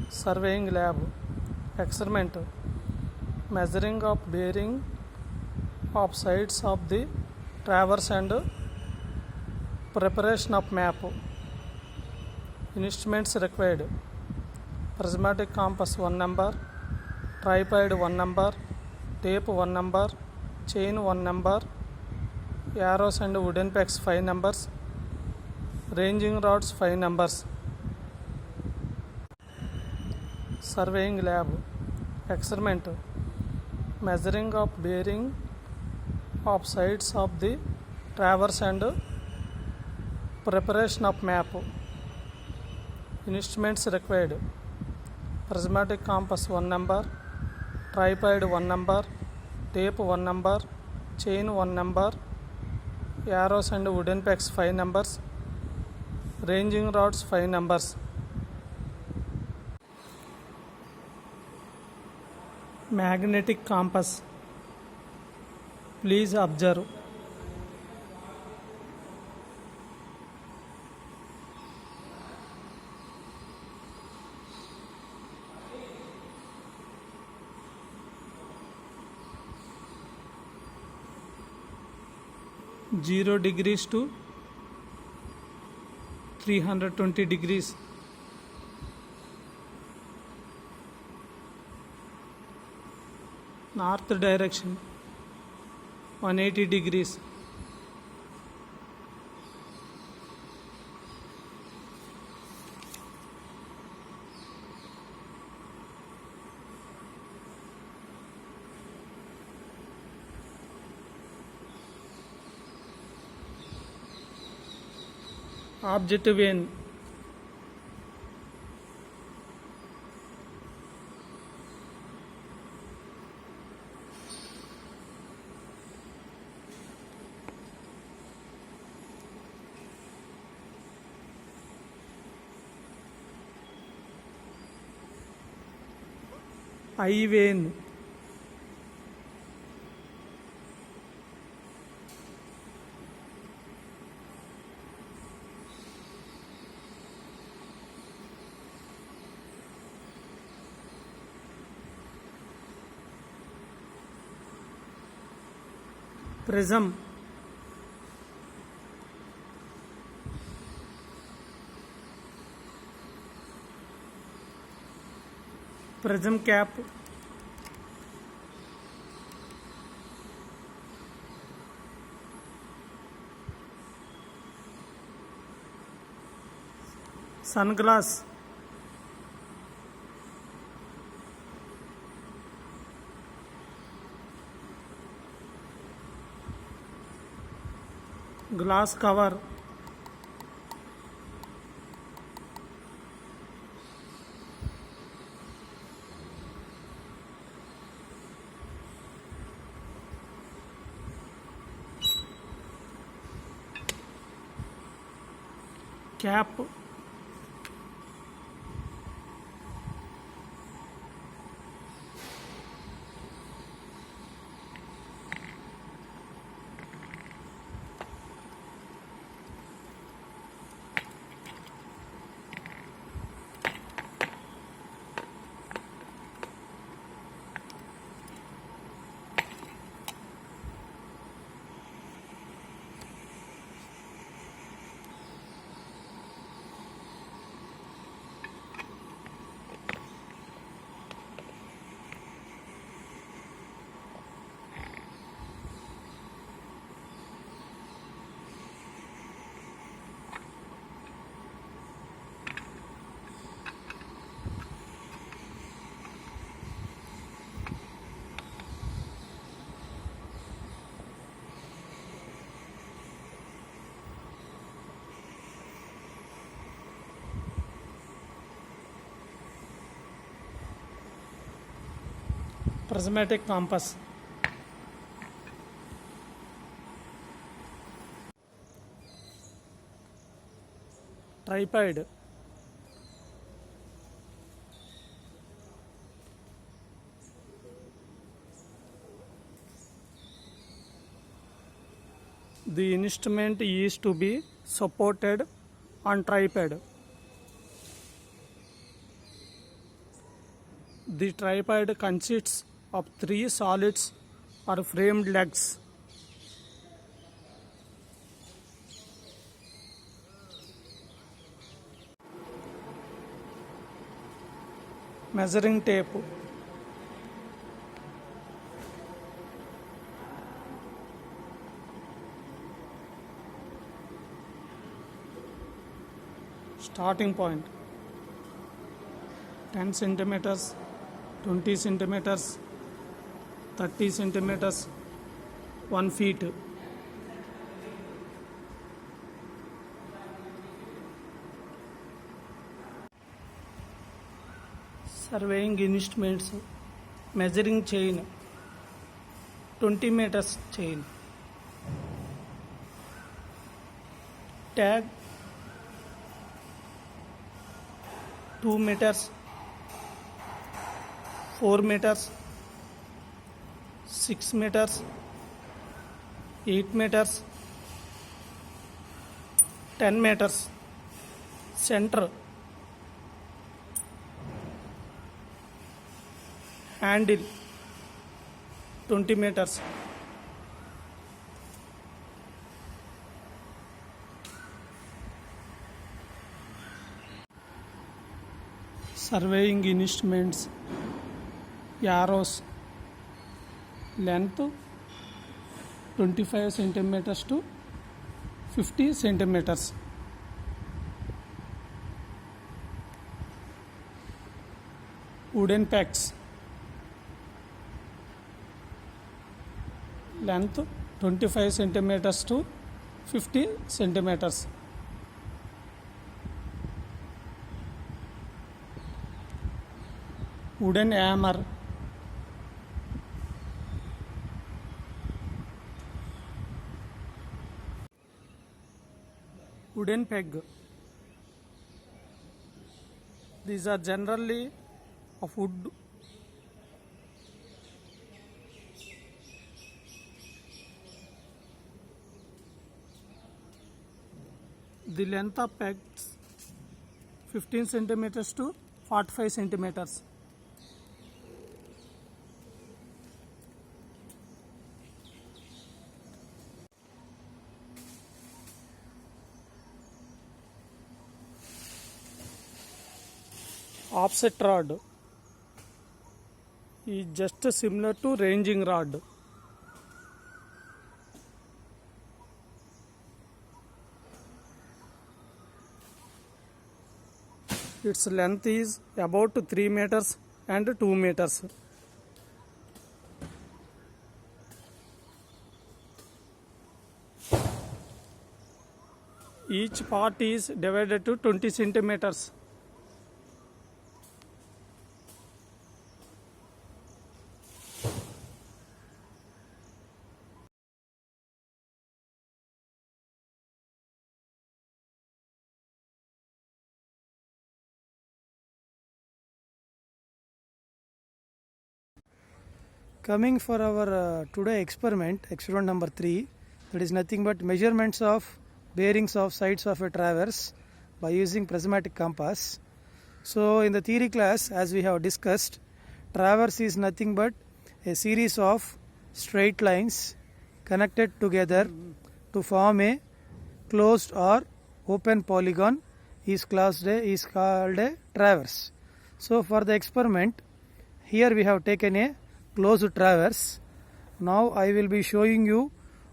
surveying lab, experiment, measuring of bearing of sides of the traverse and preparation of map. Instruments required: prismatic compass 1 number, tripod 1 number, tape 1 number, chain 1 number, arrows and wooden pegs 5 numbers, ranging rods 5 numbers. Surveying lab, experiment, measuring of bearing of sides of the traverse and preparation of map. Instruments required: prismatic compass 1 number, tripod 1 number, tape 1 number, chain 1 number, arrows and wooden pegs 5 numbers, ranging rods 5 numbers. Magnetic compass. Please observe. Zero degrees to 320 degrees. North direction 180 degrees. Object vane. Eye vane. Prism. Prism cap. Sunglass. Glass cover. Cap. Prismatic compass. Tripod. The instrument is to be supported on tripod. The tripod consists of three solids or framed legs. Measuring tape. Starting point 10 centimeters, 20 centimeters, 30 centimeters, 1 feet. Surveying instruments, measuring chain, 20 meters chain. Tag 2 meters, 4 meters, 6 meters, 8 meters, 10 meters. Center. Handle 20 meters. Surveying instruments, arrows, length 25 centimeters to 50 centimeters. Wooden pegs, length 25 centimeters to 50 centimeters. Wooden hammer, wooden peg. These are generally of wood. The length of pegs 15 centimeters to 45 centimeters. Offset rod is just similar to ranging rod. Its length is about 3 meters and 2 meters. Each part is divided to 20 centimeters. Coming for our today experiment number 3, that is nothing but measurements of bearings of sides of a traverse by using prismatic compass. So in the theory class, as we have discussed, traverse is nothing but a series of straight lines connected together to form a closed or open polygon is called a traverse. So for the experiment, here we have taken a closed traverse. Now I will be showing you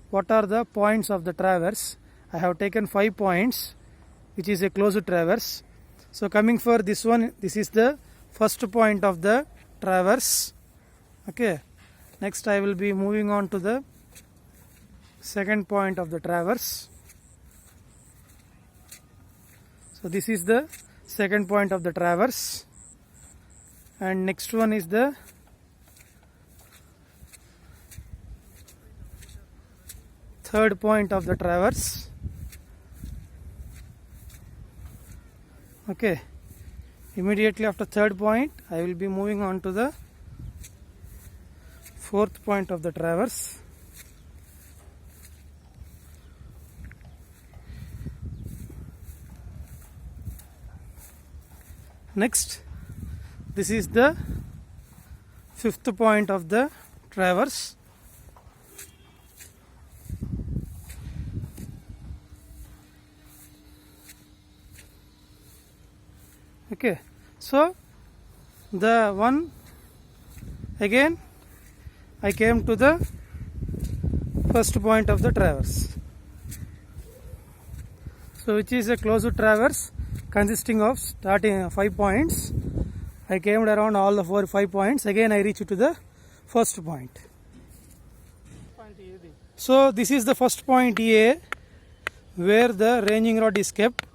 what are the points of the traverse. I have taken 5 points, which is a closed traverse. So coming for this one, this is the first point of the traverse. Okay. Next I will be moving on to the second point of the traverse. So this is the second point of the traverse. And next one is the third point of the traverse. Okay, immediately after third point I will be moving on to the fourth point of the traverse. Next, this is the fifth point of the traverse. Okay, so the one again I came to the first point of the traverse, so which is a closed traverse consisting of starting 5 points. I came around all the 5 points. Again I reach to the first point. So this is the first point A where the ranging rod is kept.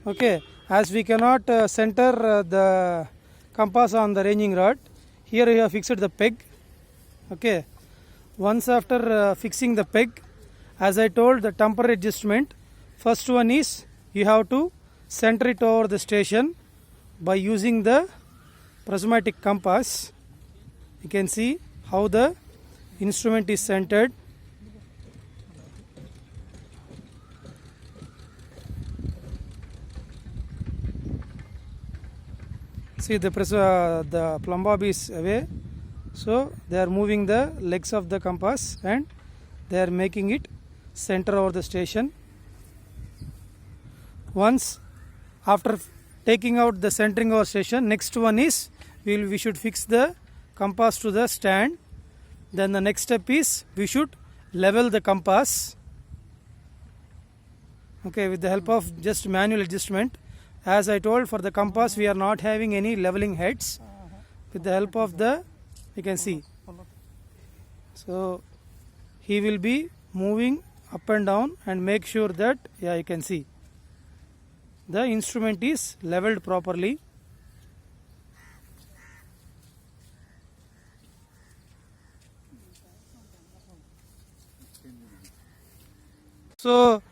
Okay, as we cannot center the compass on the ranging rod, here we have fixed the peg. Okay, once after fixing the peg, as I told, the temporary adjustment, first one is you have to center it over the station by using the prismatic compass. You can see how the instrument is centered. See, the plumb bob is away, so they are moving the legs of the compass and they are making it center over the station. Once after taking out the centering over station, next one is we should fix the compass to the stand. Then the next step is we should level the compass. Okay, with the help of just manual adjustment. As I told, for the compass we are not having any leveling heads. With the help of the, you can see, so he will be moving up and down and make sure that, yeah, you can see the instrument is leveled properly. So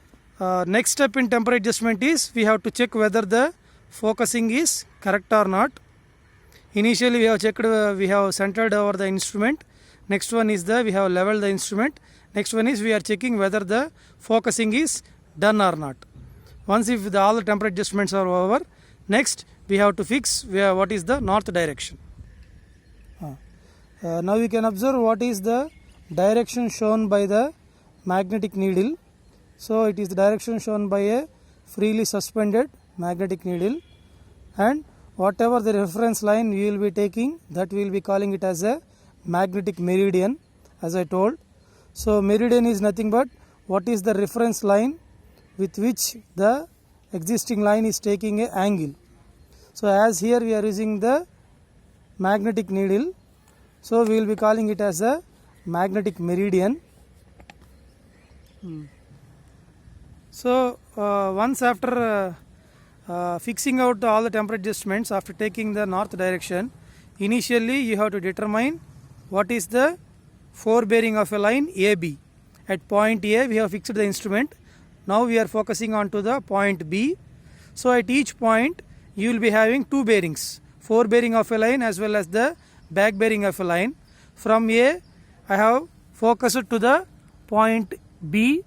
next step in temporary adjustment is we have to check whether the focusing is correct or not. Initially we have checked, we have centered over the instrument. Next one is we have leveled the instrument. Next one is we are checking whether the focusing is done or not. Once if all the temporary adjustments are over, next we have to fix what is the north direction. Now we can observe what is the direction shown by the magnetic needle. So it is the direction shown by a freely suspended magnetic needle, and whatever the reference line we will be taking, that we will be calling it as a magnetic meridian, as I told. So meridian is nothing but what is the reference line with which the existing line is taking an angle. So as here we are using the magnetic needle, so we will be calling it as a magnetic meridian. So once after fixing out all the temporary adjustments, after taking the north direction, initially you have to determine what is the forebearing of a line AB. At point A we have fixed the instrument. Now we are focusing on to the point B. So at each point you will be having two bearings, forebearing of a line as well as the back bearing of a line. From A I have focused to the point B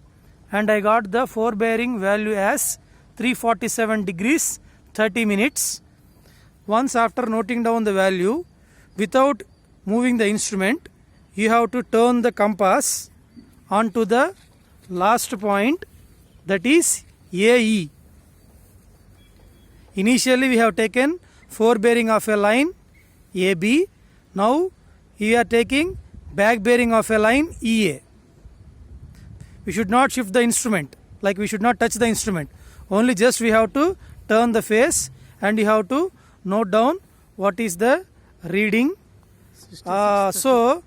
and I got the forebearing value as 347 degrees 30 minutes. Once after noting down the value, without moving the instrument, you have to turn the compass onto the last point, that is AE. Initially we have taken forebearing of a line AB. Now we are taking back bearing of a line EA. We should not shift the instrument, like we should not touch the instrument. Only just we have to turn the face and you have to note down what is the reading. So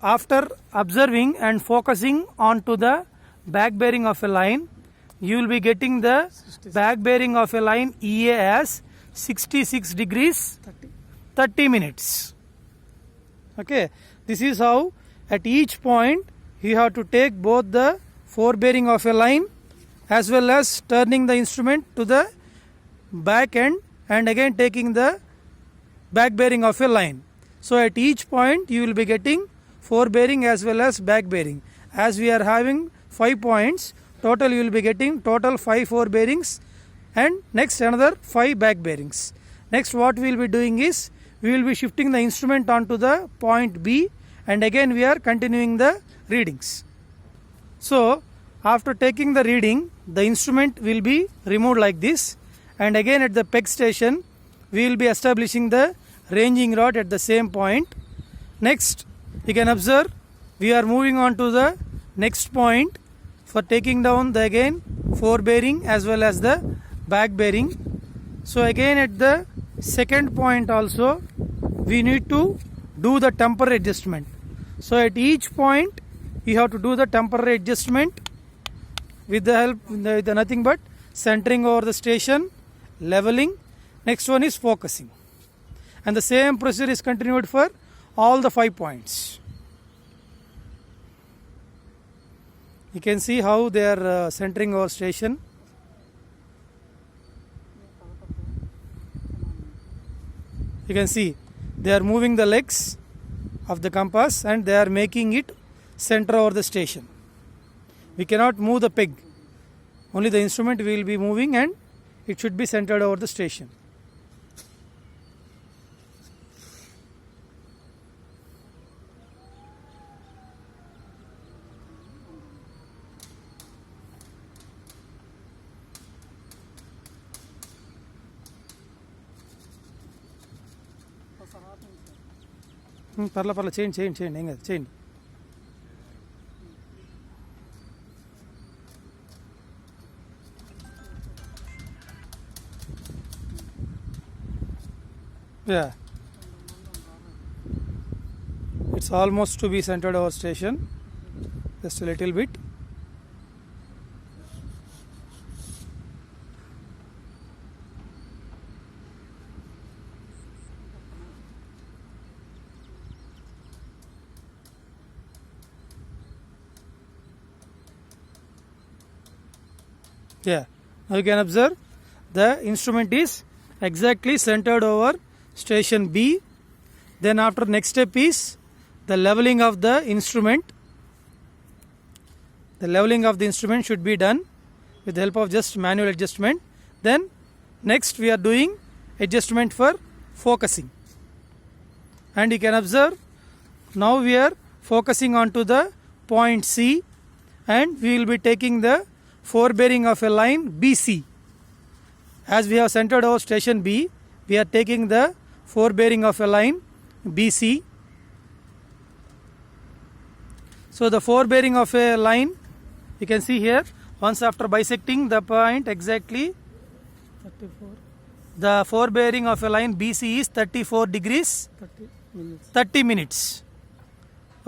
after observing and focusing onto the back bearing of a line, you will be getting the back bearing of a line EA as 66 degrees 30 minutes. Okay, this is how at each point you have to take both the forebearing of a line as well as turning the instrument to the back end and again taking the back bearing of a line. So at each point you will be getting forebearing as well as back bearing. As we are having 5 points, total you will be getting total 5 forebearings and next another 5 back bearings. Next what we will be doing is we will be shifting the instrument onto the point B, and again we are continuing the readings. So after taking the reading, the instrument will be removed like this, and again at the peg station we will be establishing the ranging rod at the same point. Next, you can observe we are moving on to the next point for taking down the again fore bearing as well as the back bearing. So again at the second point also we need to do the temporary adjustment. So at each point you have to do the temporary adjustment with the help with nothing but centering over the station, leveling. Next one is focusing, and the same procedure is continued for all the 5 points. You can see how they are centering over station. You can see they are moving the legs of the compass and they are making it center over the station. We cannot move the peg, only the instrument will be moving and it should be centered over the station. పర్లే చేయండి ఏం కాదు చేయండి. Yeah, it's almost to be centered over station, just a little bit. Yeah, now you can observe the instrument is exactly centered over station B. Then after next step is the leveling of the instrument. The leveling of the instrument should be done with the help of just manual adjustment. Then next we are doing adjustment for focusing, and you can observe now we are focusing onto the point C, and we will be taking the fore bearing of a line BC. As we have centered over station B, we are taking the fore bearing of a line BC. So the fore bearing of a line, you can see here, once after bisecting the point exactly 34, the fore bearing of a line BC is 34 degrees 30 minutes.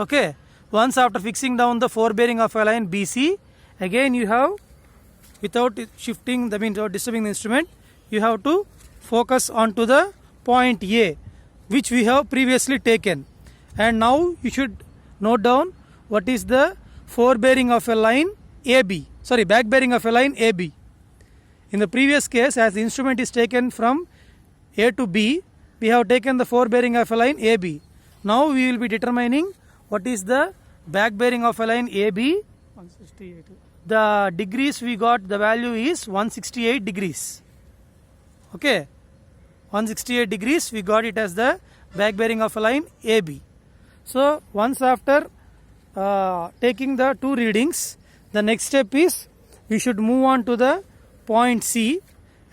Okay, once after fixing down the fore bearing of a line BC, again you have, without shifting, that means without disturbing the instrument, you have to focus onto the point A, which we have previously taken. And now you should note down what is the fore bearing of a line AB, sorry, back bearing of a line AB. In the previous case, as the instrument is taken from A to B, we have taken the fore bearing of a line AB. Now we will be determining what is the back bearing of a line AB. 168. The degrees we got, the value is 168 degrees. Okay, 168 degrees we got it as the back bearing of a line AB. So once after taking the two readings, the next step is we should move on to the point C,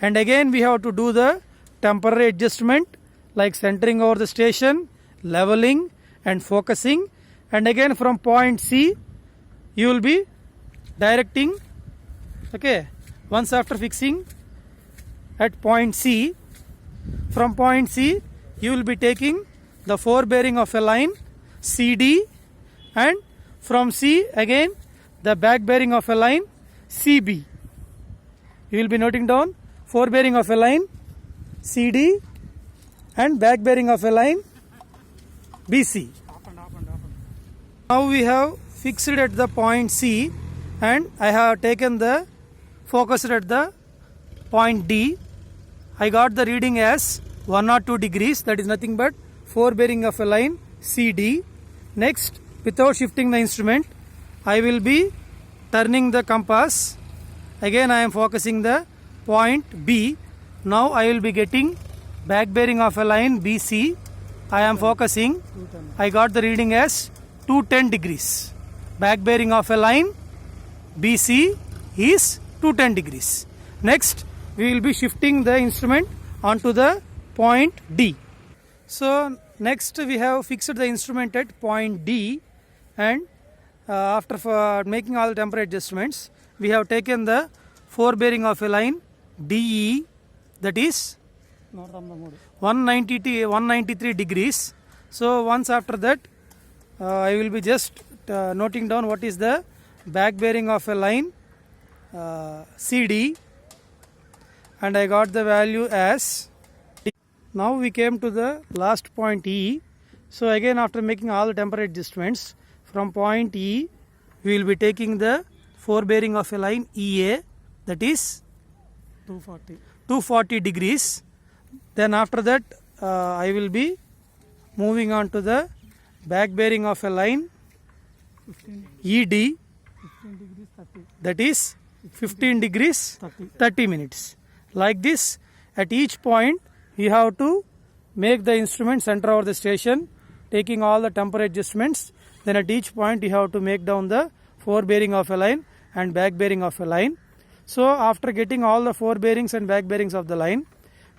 and again we have to do the temporary adjustment like centering over the station, leveling and focusing. And again from point C you will be directing. Okay, once after fixing at point C, from point C you will be taking the fore bearing of a line CD, and from C again the back bearing of a line CB. You will be noting down fore bearing of a line CD and back bearing of a line BC. Now we have fixed at the point C, and I have taken the focused at the point D. I got the reading as 102 degrees, that is nothing but fore bearing of a line CD. Next, without shifting the instrument, I will be turning the compass. Again I am focusing the point B. Now I will be getting back bearing of a line BC. I am focusing. I got the reading as 210 degrees. Back bearing of a line BC is 210 degrees. Next, we will be shifting the instrument onto the point D. So next we have fixed the instrument at point D, and after making all the temperature adjustments, we have taken the forebearing of a line DE, that is 193 degrees. So once after that, I will be just noting down what is the back bearing of a line CD, and I got the value as. Now we came to the last point E. So again, after making all the temperature adjustments, from point E we will be taking the forebearing of a line EA, that is 240 degrees. Then after that, I will be moving on to the back bearing of a line ED, that is 15 degrees 30 minutes. Like this, at each point you have to make the instrument center over the station, taking all the temperature adjustments. Then at each point you have to make down the forebearing of a line and back bearing of a line. So after getting all the forebearings and back bearings of the line,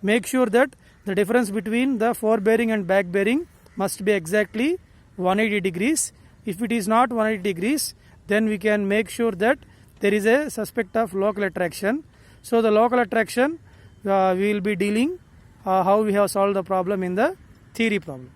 make sure that the difference between the forebearing and back bearing must be exactly 180 degrees. If it is not 180 degrees, then we can make sure that there is a suspect of local attraction. So the local attraction we will be dealing how we have solved the problem in the theory problem.